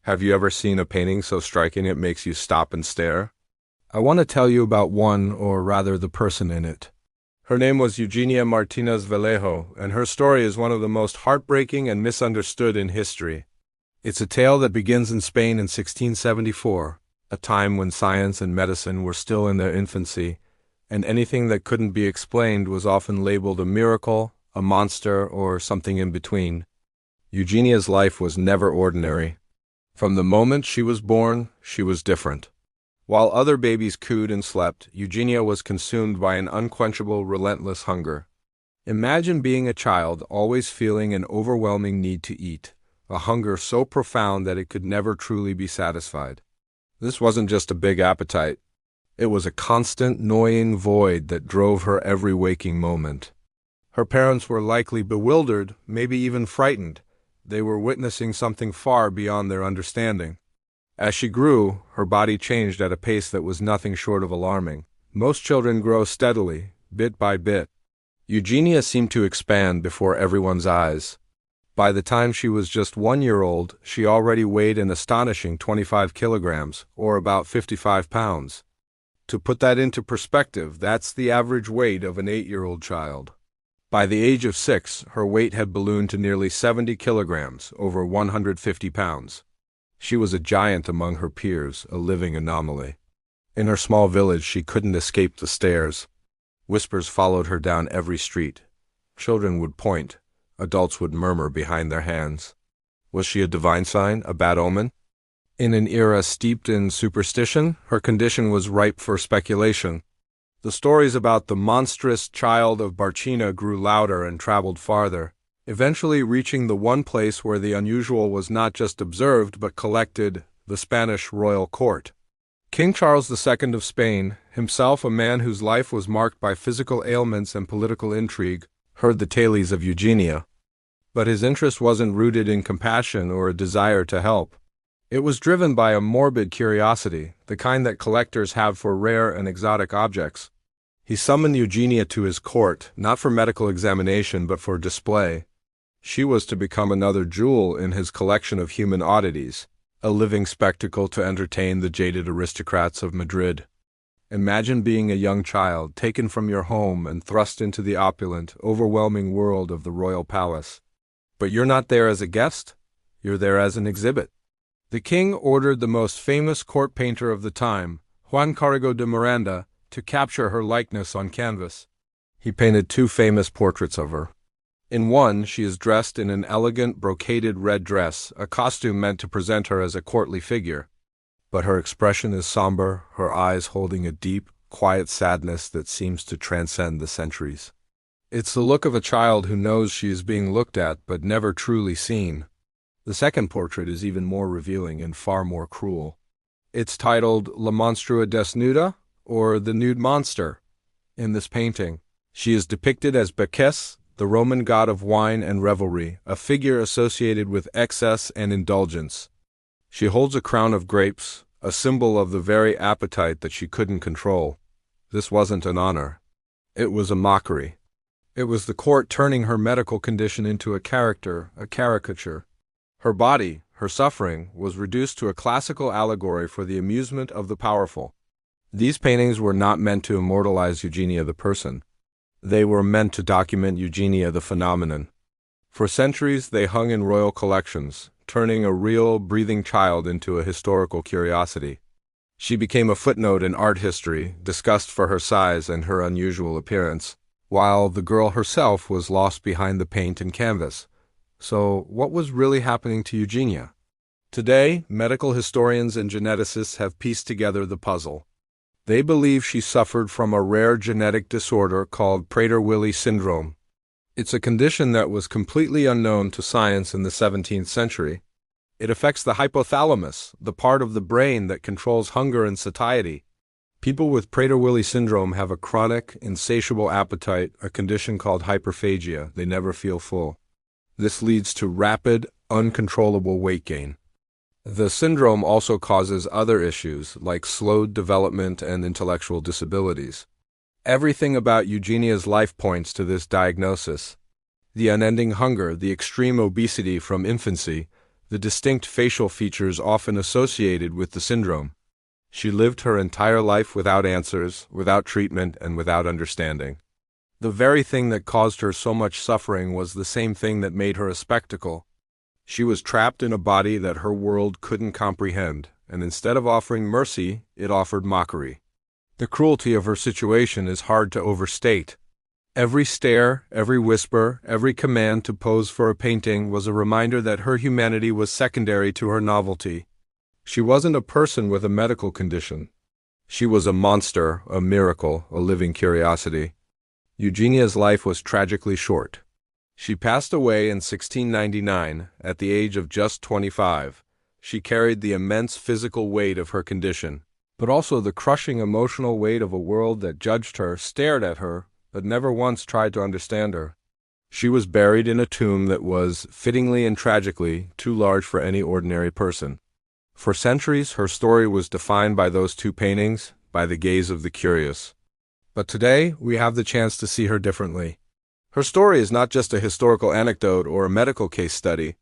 Have you ever seen a painting so striking it makes you stop and stare? I want to tell you about one, or rather the person in it. Her name was Eugenia Martínez Vallejo, and her story is one of the most heartbreaking and misunderstood in history. It's a tale that begins in Spain in 1674, a time when science and medicine were still in their infancy, and anything that couldn't be explained was often labeled a miracle, a monster, or something in between. Eugenia's life was never ordinary. From the moment she was born, she was different. While other babies cooed and slept, Eugenia was consumed by an unquenchable, relentless hunger. Imagine being a child always feeling an overwhelming need to eat, a hunger so profound that it could never truly be satisfied. This wasn't just a big appetite. It was a constant, gnawing void that drove her every waking moment. Her parents were likely bewildered, maybe even frightened. They were witnessing something far beyond their understanding. As she grew, her body changed at a pace that was nothing short of alarming. Most children grow steadily, bit by bit. Eugenia seemed to expand before everyone's eyes. By the time she was just 1 year old, she already weighed an astonishing 25 kilograms, or about 55 pounds. To put that into perspective, that's the average weight of an 8-year-old child. By the age of 6, her weight had ballooned to nearly 70 kilograms, over 150 pounds. She was a giant among her peers, a living anomaly. In her small village, she couldn't escape the stares. Whispers followed her down every street. Children would point. Adults would murmur behind their hands. Was she a divine sign, a bad omen? In an era steeped in superstition, her condition was ripe for speculation. The stories about the monstrous child of Barcina grew louder and traveled farther, eventually reaching the one place where the unusual was not just observed but collected, the Spanish royal court. King Charles II of Spain, himself a man whose life was marked by physical ailments and political intrigue, heard the tales of Eugenia. But his interest wasn't rooted in compassion or a desire to help. It was driven by a morbid curiosity, the kind that collectors have for rare and exotic objects. He summoned Eugenia to his court, not for medical examination but for display. She was to become another jewel in his collection of human oddities, a living spectacle to entertain the jaded aristocrats of Madrid. Imagine being a young child, taken from your home and thrust into the opulent, overwhelming world of the royal palace. But you're not there as a guest, you're there as an exhibit. The king ordered the most famous court painter of the time, Juan Carrego de Miranda, to capture her likeness on canvas. He painted 2 famous portraits of her. In one, she is dressed in an elegant brocaded red dress, a costume meant to present her as a courtly figure. But her expression is somber, her eyes holding a deep, quiet sadness that seems to transcend the centuries. It's the look of a child who knows she is being looked at but never truly seen. The second portrait is even more revealing and far more cruel. It's titled La Monstrua Desnuda, or The Nude Monster. In this painting, she is depicted as Bacchus, the Roman god of wine and revelry, a figure associated with excess and indulgence. She holds a crown of grapes, a symbol of the very appetite that she couldn't control. This wasn't an honor. It was a mockery. It was the court turning her medical condition into a character, a caricature. Her body, her suffering, was reduced to a classical allegory for the amusement of the powerful. These paintings were not meant to immortalize Eugenia the person. They were meant to document Eugenia the phenomenon. For centuries, they hung in royal collections, turning a real, breathing child into a historical curiosity. She became a footnote in art history, discussed for her size and her unusual appearance, while the girl herself was lost behind the paint and canvas. So, what was really happening to Eugenia? Today, medical historians and geneticists have pieced together the puzzle. They believe she suffered from a rare genetic disorder called Prader-Willi syndrome. It's a condition that was completely unknown to science in the 17th century. It affects the hypothalamus, the part of the brain that controls hunger and satiety. People with Prader-Willi syndrome have a chronic, insatiable appetite, a condition called hyperphagia. They never feel full. This leads to rapid, uncontrollable weight gain. The syndrome also causes other issues like slowed development and intellectual disabilities. Everything about Eugenia's life points to this diagnosis. The unending hunger, the extreme obesity from infancy, the distinct facial features often associated with the syndrome. She lived her entire life without answers, without treatment, and without understanding. The very thing that caused her so much suffering was the same thing that made her a spectacle. She was trapped in a body that her world couldn't comprehend, and instead of offering mercy, it offered mockery. The cruelty of her situation is hard to overstate. Every stare, every whisper, every command to pose for a painting was a reminder that her humanity was secondary to her novelty. She wasn't a person with a medical condition. She was a monster, a miracle, a living curiosity. Eugenia's life was tragically short. She passed away in 1699, at the age of just 25. She carried the immense physical weight of her condition, but also the crushing emotional weight of a world that judged her, stared at her, but never once tried to understand her. She was buried in a tomb that was, fittingly and tragically, too large for any ordinary person. For centuries, her story was defined by those two paintings, by the gaze of the curious. But today, we have the chance to see her differently. Her story is not just a historical anecdote or a medical case study.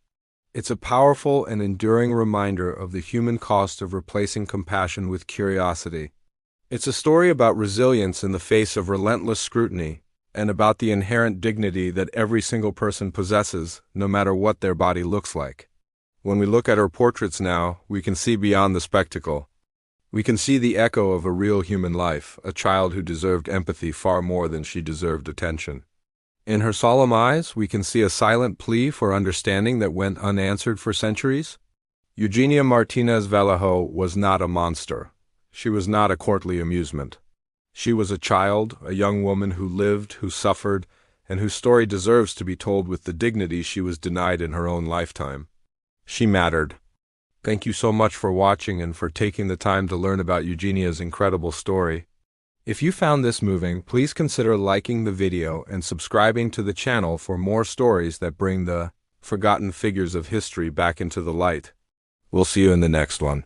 It's a powerful and enduring reminder of the human cost of replacing compassion with curiosity. It's a story about resilience in the face of relentless scrutiny, and about the inherent dignity that every single person possesses, no matter what their body looks like. When we look at her portraits now, we can see beyond the spectacle. We can see the echo of a real human life, a child who deserved empathy far more than she deserved attention. In her solemn eyes, we can see a silent plea for understanding that went unanswered for centuries. Eugenia Martínez Vallejo was not a monster. She was not a courtly amusement. She was a child, a young woman who lived, who suffered, and whose story deserves to be told with the dignity she was denied in her own lifetime. She mattered. Thank you so much for watching and for taking the time to learn about Eugenia's incredible story. If you found this moving, please consider liking the video and subscribing to the channel for more stories that bring the forgotten figures of history back into the light. We'll see you in the next one.